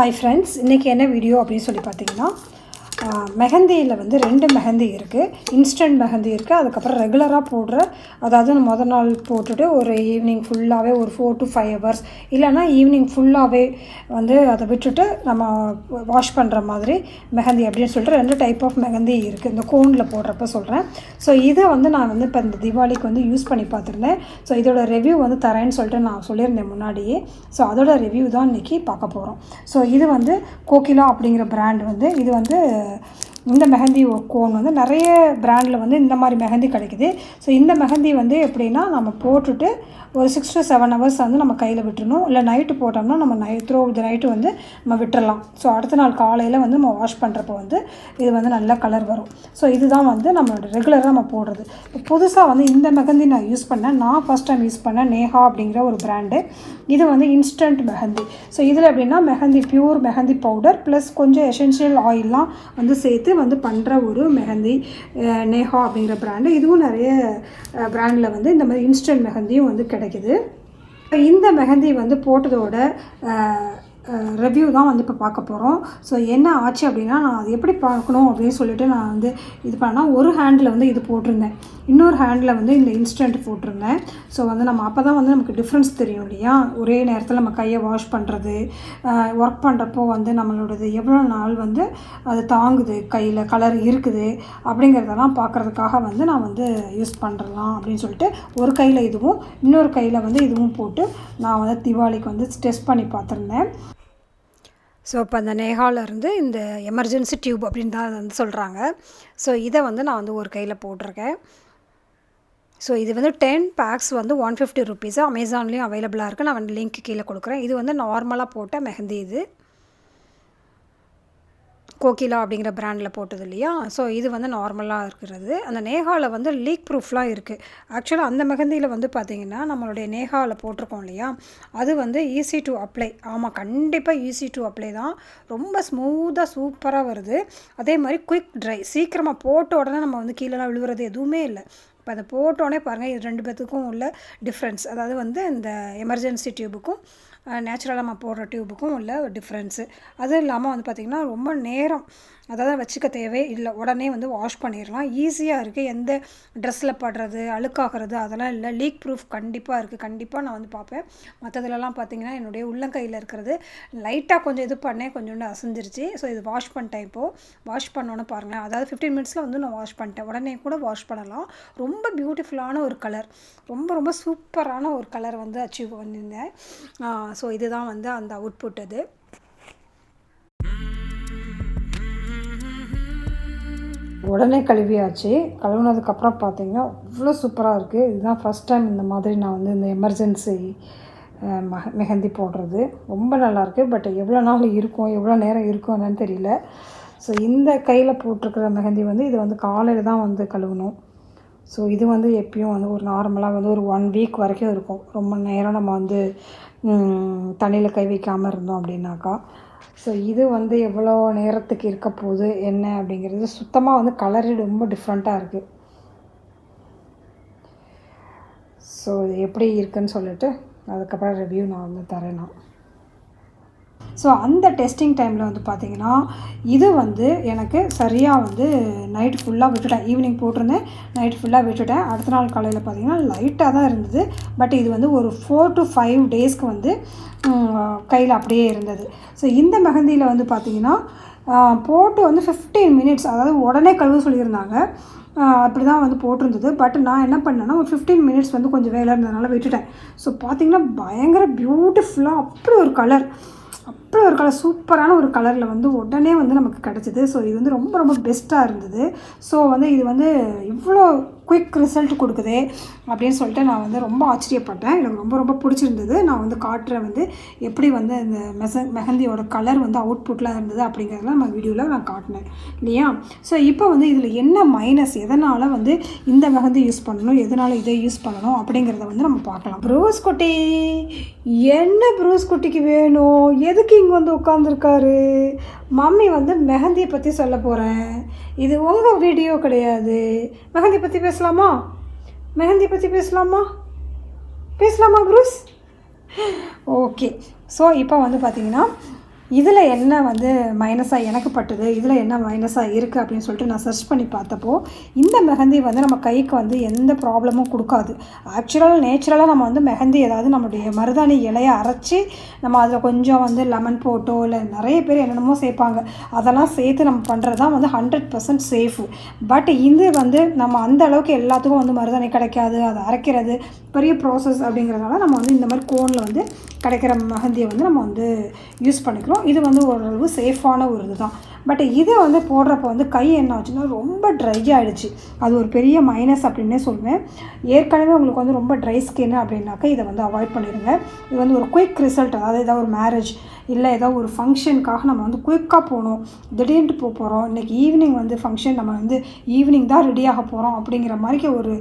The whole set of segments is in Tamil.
Hi friends, இன்னைக்கு என்ன வீடியோ அப்படின்னு சொல்லி பார்த்தீங்கன்னா மெஹந்தியில் வந்து 2 மெஹந்தி இருக்குது. இன்ஸ்டன்ட் மெஹந்தி இருக்குது, அதுக்கப்புறம் ரெகுலராக போடுற, அதாவது மொதல் நாள் போட்டுட்டு ஒரு ஈவினிங் ஃபுல்லாகவே ஒரு 4 to 5 hours இல்லைனா ஈவினிங் ஃபுல்லாகவே வந்து அதை விட்டுட்டு நம்ம வாஷ் பண்ணுற மாதிரி மெஹந்தி அப்படின்னு சொல்லிட்டு 2 டைப் ஆஃப் மெஹந்தி இருக்குது. இந்த கோனில் போடுறப்ப சொல்கிறேன். ஸோ இதை வந்து நான் வந்து இப்போ இந்த தீபாவளிக்கு வந்து யூஸ் பண்ணி பார்த்துருந்தேன். ஸோ இதோட ரிவ்யூ வந்து தரேன்னு சொல்லிட்டு நான் சொல்லியிருந்தேன் முன்னாடியே. ஸோ அதோட ரிவ்யூ தான் இன்றைக்கி பார்க்க போகிறோம். ஸோ இது வந்து கோகிலா அப்படிங்கிற பிராண்ட் வந்து இது வந்து இந்த மெஹந்தி கோன் வந்து நிறைய பிராண்டில் வந்து இந்த மாதிரி மெஹந்தி கிடைக்குது. ஸோ இந்த மெஹந்தி வந்து எப்படின்னா நம்ம போட்டுட்டு ஒரு 6 to 7 hours வந்து நம்ம கையில் விட்டுறணும். இல்லை நைட்டு போட்டோம்னா நம்ம த்ரூ த நைட்டு வந்து நம்ம விட்டுறலாம். ஸோ அடுத்த நாள் காலையில் வந்து நம்ம வாஷ் பண்ணுறப்போ வந்து இது வந்து நல்ல கலர் வரும். ஸோ இதுதான் வந்து நம்மளோட ரெகுலராக நம்ம போடுறது. புதுசாக வந்து இந்த மெஹந்தி நான் யூஸ் பண்ணேன். நான் ஃபஸ்ட் டைம் யூஸ் பண்ணேன் நேஹா அப்படிங்கிற ஒரு பிராண்டு. இது வந்து இன்ஸ்டன்ட் மெஹந்தி. ஸோ இதில் எப்படின்னா mehndi pure mehndi powder plus கொஞ்சம் எசென்ஷியல் ஆயிலெலாம் வந்து சேர்த்து வந்து பண்ணுற ஒரு மெஹந்தி நேஹா அப்படிங்கிற பிராண்டு. இதுவும் நிறைய பிராண்டில் வந்து இந்த மாதிரி இன்ஸ்டன்ட் மெஹந்தியும் வந்து கிடைக்குது. இந்த மெஹந்தி வந்து போட்டதோட ரிவ்யூ தான் வந்து இப்போ பார்க்க போகிறோம். ஸோ என்ன ஆச்சு அப்படின்னா, நான் அது எப்படி பார்க்கணும் அப்படின்னு சொல்லிட்டு நான் வந்து இது பண்ணால் ஒரு ஹேண்டில் வந்து இது போட்டிருந்தேன், இன்னொரு ஹேண்டில் வந்து இந்த இன்ஸ்டன்ட் போட்டிருந்தேன். ஸோ வந்து நம்ம அப்போ தான் வந்து நமக்கு டிஃப்ரென்ஸ் தெரியும் இல்லையா. ஒரே நேரத்தில் நம்ம கையை வாஷ் பண்ணுறது, ஒர்க் பண்ணுறப்போ வந்து நம்மளோடது எவ்வளோ நாள் வந்து அது தாங்குது, கையில் கலர் இருக்குது அப்படிங்கிறதெல்லாம் பார்க்குறதுக்காக வந்து நான் வந்து யூஸ் பண்ணுறலாம் அப்படின்னு சொல்லிட்டு ஒரு கையில் இதுவும் இன்னொரு கையில் வந்து இதுவும் போட்டு நான் வந்து தீபாவளிக்கு வந்து டெஸ்ட் பண்ணி பார்த்துருந்தேன். ஸோ இப்போ அந்த நேஹாவிலேருந்து இந்த எமர்ஜென்சி டியூப் அப்படின்னு தான் வந்து சொல்கிறாங்க. ஸோ இதை வந்து நான் வந்து ஒரு கையில் போட்டிருக்கேன். ஸோ இது வந்து 10 packs வந்து 150 rupees. அமேசான்லேயும் அவைலபிளாக இருக்குது. நான் வந்து லிங்க் கீழே கொடுக்குறேன். இது வந்து நார்மலாக போட்ட மெஹந்தி. இது கோகிலா அப்படிங்கிற பிராண்டில் போட்டது இல்லையா. ஸோ இது வந்து நார்மலாக இருக்கிறது. அந்த நேஹாவில் வந்து லீக் ப்ரூஃப்லாம் இருக்குது. ஆக்சுவலாக அந்த மெஹந்தியில் வந்து பார்த்திங்கன்னா நம்மளுடைய நேஹாவில் போட்டிருக்கோம் இல்லையா, அது வந்து ஈஸி டு அப்ளை. ஆமாம், கண்டிப்பாக ஈஸி டு அப்ளை தான். ரொம்ப ஸ்மூத்தாக சூப்பராக வருது. அதே மாதிரி குயிக் ட்ரை, சீக்கிரமாக போட்ட உடனே நம்ம வந்து கீழெலாம் விழுவுறது எதுவுமே இல்லை. இப்போ அதை போட்டோடனே பாருங்கள், இது 2 பேத்துக்கும் உள்ள டிஃப்ரென்ஸ், அதாவது வந்து இந்த எமர்ஜென்சி டியூபுக்கும் நேச்சுரலாக நம்ம போடுற டியூபுக்கும் உள்ள டிஃப்ரென்ஸு. அதுவும் இல்லாமல் வந்து பார்த்திங்கன்னா ரொம்ப நேரம் அதாவது வச்சுக்க தேவை இல்லை, உடனே வந்து வாஷ் பண்ணிடலாம். ஈஸியாக இருக்குது. எந்த ட்ரெஸ்ஸில் படுறது அழுக்காகிறது அதெல்லாம் இல்லை. லீக் ப்ரூஃப் கண்டிப்பாக இருக்குது. கண்டிப்பாக நான் வந்து பார்ப்பேன். மற்றதுலலாம் பார்த்திங்கன்னா என்னுடைய உள்ளங்கையில் இருக்கிறது லைட்டாக கொஞ்சம் இது பண்ணேன், கொஞ்சோண்டு அசைஞ்சிருச்சு. ஸோ இது வாஷ் பண்ணிட்டேன். இப்போது வாஷ் பண்ணோன்னு பாருங்களேன், அதாவது 15 minutesல வந்து நான் வாஷ் பண்ணிட்டேன். உடனே கூட வாஷ் பண்ணலாம். ரொம்ப பியூட்டிஃபுல்லான ஒரு கலர், ரொம்ப ரொம்ப சூப்பரான ஒரு கலர் வந்து அச்சீவ் பண்ணியிருந்தேன். ஸோ இதுதான் வந்து அந்த அவுட்புட். அது உடனே கழுவியாச்சு. கழுவுனதுக்கப்புறம் பார்த்திங்கன்னா அவ்வளோ சூப்பராக இருக்குது. இதுதான் ஃபஸ்ட் டைம் இந்த மாதிரி நான் வந்து இந்த எமர்ஜென்சி மெஹந்தி போடுறது. ரொம்ப நல்லாயிருக்கு. பட் எவ்வளோ நாள் இருக்கும், எவ்வளோ நேரம் இருக்கும் என்னன்னு தெரியல. ஸோ இந்த கையில் போட்டிருக்கிற மெஹந்தி வந்து இது வந்து காலையில் தான் வந்து கழுவணும். ஸோ இது வந்து எப்பயும் வந்து ஒரு நார்மலாக வந்து ஒரு 1 week வரைக்கும் இருக்கும். ரொம்ப நேரம் நம்ம வந்து தண்ணியில் கை வைக்காமல் இருந்தோம் அப்படின்னாக்கா. ஸோ இது வந்து எவ்வளோ நேரத்துக்கு இருக்க போகுது என்ன அப்படிங்கிறது சுத்தமாக வந்து கலரு ரொம்ப டிஃப்ரெண்ட்டாக இருக்குது. ஸோ இது எப்படி இருக்குதுன்னு சொல்லிட்டு அதுக்கப்புறம் ரிவ்யூ நான் வந்து தரேன் நான். ஸோ அந்த டெஸ்டிங் டைமில் வந்து பார்த்திங்கன்னா இது வந்து எனக்கு சரியாக வந்து நைட்டு ஃபுல்லாக விட்டுட்டேன். ஈவினிங் போட்டிருந்தேன், நைட்டு ஃபுல்லாக விட்டுட்டேன். அடுத்த நாள் காலையில் பார்த்திங்கன்னா லைட்டாக தான் இருந்தது. பட் இது வந்து ஒரு 4 to 5 daysக்கு வந்து கையில் அப்படியே இருந்தது. ஸோ இந்த மெஹந்தியில் வந்து பார்த்திங்கன்னா போட்டு வந்து 15 minutes, அதாவது உடனே கழுவ சொல்லியிருந்தாங்க. அப்படி தான் வந்து போட்டிருந்தது. பட் நான் என்ன பண்ணேன்னா ஒரு 15 minutes வந்து கொஞ்சம் வேலை இருந்ததுனால விட்டுட்டேன். ஸோ பார்த்திங்கன்னா பயங்கர பியூட்டிஃபுல்லாக அப்படி ஒரு கலர் சூப்பரான ஒரு கலரில் வந்து உடனே வந்து நமக்கு கிடச்சிது. ஸோ இது வந்து ரொம்ப ரொம்ப பெஸ்ட்டாக இருந்தது. ஸோ வந்து இது வந்து இவ்வளோ குயிக் ரிசல்ட் கொடுக்குதே அப்படின்னு சொல்லிட்டு நான் வந்து ரொம்ப ஆச்சரியப்பட்டேன். எனக்கு ரொம்ப ரொம்ப பிடிச்சிருந்தது. நான் வந்து காட்டுறேன் வந்து எப்படி வந்து இந்த மெஹந்தியோட கலர் வந்து அவுட்புட்லாம் இருந்தது அப்படிங்கிறதுலாம் நம்ம வீடியோவில் நான் காட்டினேன் இல்லையா. ஸோ இப்போ வந்து இதில் என்ன மைனஸ், எதனால் வந்து இந்த மெஹந்தி யூஸ் பண்ணணும், எதனால் இதை யூஸ் பண்ணணும் அப்படிங்கிறத வந்து நம்ம பார்க்கலாம். ப்ரூஸ் குட்டி, என்ன ப்ரூஸ் குட்டிக்கு வேணும், எதுக்கு இங்கே வந்து உட்காந்துருக்காரு? மம்மி வந்து மெஹந்தியை பற்றி சொல்ல போகிறேன். இது உங்கள் வீடியோ கிடையாது. மெஹந்தி பற்றி பேசலாமா? மெஹந்தி பற்றி பேசலாமா ப்ரூஸ்? ஓகே. ஸோ இப்போ வந்து பார்த்திங்கன்னா இதில் என்ன வந்து மைனஸாக எனக்கு பட்டுது, இதில் என்ன மைனஸாக இருக்குது அப்படின்னு சொல்லிட்டு நான் சர்ச் பண்ணி பார்த்தப்போ இந்த மெஹந்தி வந்து நம்ம கைக்கு வந்து எந்த ப்ராப்ளமும் கொடுக்காது. நேச்சுரலாக நம்ம வந்து மெஹந்தி ஏதாவது நம்மளுடைய மருதாணி இலையை அரைச்சி நம்ம அதில் கொஞ்சம் வந்து லெமன் போட்டோ இல்லை நிறைய பேர் என்னென்னமோ சேர்ப்பாங்க, அதெல்லாம் சேர்த்து நம்ம பண்ணுறது தான் வந்து 100% சேஃபு. பட் இது வந்து நம்ம அந்த அளவுக்கு எல்லாத்துக்கும் வந்து மருதாணி கிடைக்காது, அதை அரைக்கிறது பெரிய ப்ராசஸ் அப்படிங்கிறதுனால நம்ம வந்து இந்த மாதிரி கோனில் வந்து கிடைக்கிற மெஹந்தியை வந்து நம்ம வந்து யூஸ் பண்ணிக்கிறோம். இது வந்து ஓரளவு சேஃபான ஒரு இது தான். பட் இதை வந்து போடுறப்போ வந்து கை என்ன ஆச்சுன்னா ரொம்ப ட்ரை ஆகிடுச்சு. அது ஒரு பெரிய மைனஸ் அப்படின்னே சொல்லுவேன். ஏற்கனவே உங்களுக்கு வந்து ரொம்ப ட்ரை ஸ்கின் அப்படின்னாக்கா இதை வந்து அவாய்ட் பண்ணிடுங்க. இது வந்து ஒரு குயிக் ரிசல்ட், அதாவது ஏதாவது ஒரு மேரேஜ் இல்லை ஏதாவது ஒரு ஃபங்க்ஷனுக்காக நம்ம வந்து குயிக்காக போகணும், திடீர்னு போகிறோம், இன்றைக்கி ஈவினிங் வந்து ஃபங்க்ஷன், நம்ம வந்து ஈவினிங் தான் ரெடியாக போகிறோம் அப்படிங்கிற மாதிரி ஒரு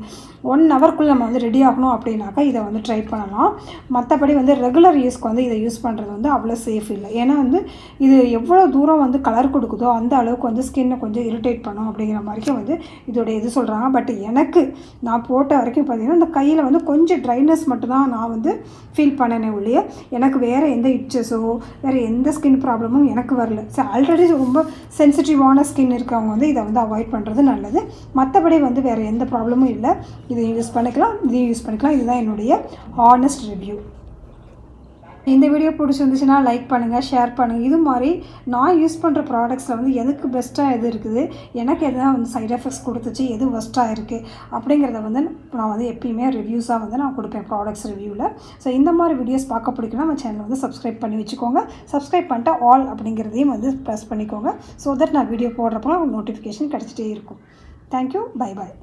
1 ஹவர்க்குள்ளே நம்ம வந்து ரெடி ஆகணும் அப்படின்னாக்கா இதை வந்து ட்ரை பண்ணலாம். மற்றபடி வந்து ரெகுலர் யூஸ்க்கு வந்து இதை யூஸ் பண்ணுறது வந்து அவ்வளோ சேஃப் இல்லை. ஏன்னா வந்து இது எவ்வளோ தூரம் வந்து கலர் கொடுக்குதோ அந்த அளவுக்கு வந்து ஸ்கின்னை கொஞ்சம் இரிட்டேட் பண்ணும் அப்படிங்கிற மாதிரிக்கும் வந்து இதோடைய இது சொல்கிறாங்க. பட் எனக்கு நான் போட்ட வரைக்கும் பார்த்திங்கன்னா இந்த கையில் வந்து கொஞ்சம் ட்ரைனஸ் மட்டும்தான் நான் வந்து ஃபீல் பண்ணனே ஒழிய எனக்கு வேறு எந்த இட்சஸோ வேறு எந்த ஸ்கின் ப்ராப்ளமும் எனக்கு வரல. ஸோ ஆல்ரெடி ரொம்ப சென்சிட்டிவான ஸ்கின் இருக்கிறவங்க வந்து இதை வந்து அவாய்ட் பண்ணுறது நல்லது. மற்றபடி வந்து வேறு எந்த ப்ராப்ளமும் இல்லை, இதையும் யூஸ் பண்ணிக்கலாம், இதையும் யூஸ் பண்ணிக்கலாம். இதுதான் என்னுடைய ஹானஸ்ட் ரிவ்யூ. இந்த வீடியோ பிடிச்சிருந்துச்சுன்னா லைக் பண்ணுங்கள், ஷேர் பண்ணுங்கள். இது மாதிரி நான் யூஸ் பண்ணுற ப்ராடக்ட்ஸில் வந்து எதுக்கு பெஸ்ட்டாக எது இருக்குது, எனக்கு எதுதான் வந்து சைட் எஃபெக்ட்ஸ் கொடுத்துச்சு, எது பெஸ்ட்டாக இருக்குது அப்படிங்கிறத வந்து நான் வந்து எப்பயுமே ரிவ்யூஸாக வந்து நான் கொடுப்பேன் ப்ராடக்ட்ஸ் ரிவ்யூவில். ஸோ இந்த மாதிரி வீடியோஸ் பார்க்க பிடிக்குன்னா நம்ம சேனலை வந்து சப்ஸ்கிரைப் பண்ணி வச்சுக்கோங்க. சப்ஸ்கிரைப் பண்ணிட்டு ஆல் அப்படிங்கிறதையும் வந்து ப்ரெஸ் பண்ணிக்கோங்க. ஸோ தட் நான் வீடியோ போடுறப்போ நோட்டிஃபிகேஷன் கிடச்சிட்டே இருக்கும். Thank you, bye bye.